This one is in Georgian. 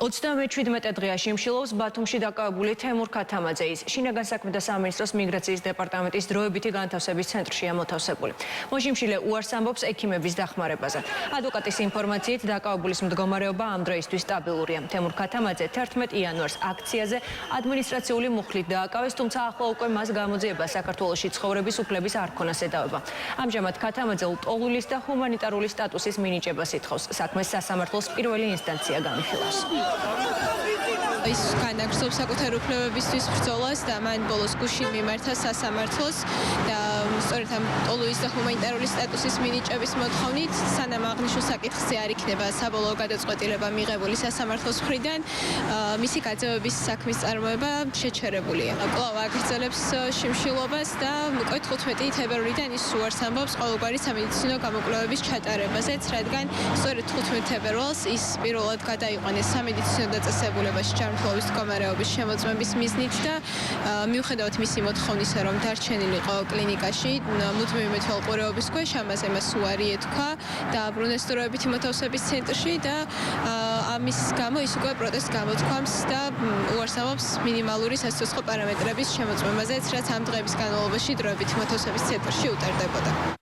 37 დღეა შიმშილობს ბათუმში დაკავებული თემურ ქათამაძე. ის შინაგან საქმეთა სამინისტროს მიგრაციის დეპარტამენტის დროებითი განთავსების ცენტრშია მოთავსებული. მოშიმშილე უარს ამბობს ექიმების დახმარებაზე. ადვოკატის ინფორმაციით დაკავებულის მდგომარეობა ამ დროისთვის სტაბილურია. თემურ ქათამაძე 11 იანვარს აქციაზე ადმინისტრაციული მუხლით დააკავეს, თუმცა ახლა უკვე მას გამოძიება საქართველოში ცხოვრების უფლების არ ქონას ედავება. ამჟამად ქათამაძე ლტოლვილის და ჰუმანიტარული სტატუსის მინიჭებას ითხოვს. საქმეს სასამართლოს პირველი ინსტანცია განიხილავს. ის განაგრძობს საკუთარ უფლებებისთვის ბრძოლას და მან ბოლოს გუშინ მიმართა სასამართლოს და სწორედ ამ ლტოლვილის და ჰუმანიტარული სტატუსის მინიჭების მოთხოვნით სანამ აღნიშნულ საკითხზე არ იქნება საბოლოო გადაწყვეტილება მიღებული სასამართლოს მხრიდან, მისი გაძევების საქმის წარმოება შეჩერებულია. კვლავ აგრძელებს შიმშილობას და უკვე 15 თებერვლიდან ის უარს ამბობს ყოველგვარი სამედიცინო გამოკვლევების ჩატარებაზეც, რადგან სწორედ 15 თებერვალს ის პირველად გადაიყვანეს სამედიცინო დაწესებულებაში ჯანმრთელობის მდგომარეობის შემოწმების მიზნით და მიუხედავად მისი მოთხოვნისა, რომ დარჩენილიყო კლინიკაში მუდმივი მეთვალყურეობის ქვეშ, ამაზე მას უარი ეთქვა და აბრუნეს დროებითი მოთავსების ცენტრში და ამის გამო ის უკვე პროტესტს გამოთქვამს და უარს ამბობს მინიმალური სასიცოცხლო პარამეტრების შემოწმებაზეც, რაც ამ დღეების განმავლობაში დროებითი მოთავსების ცენტრში უტარდებოდა.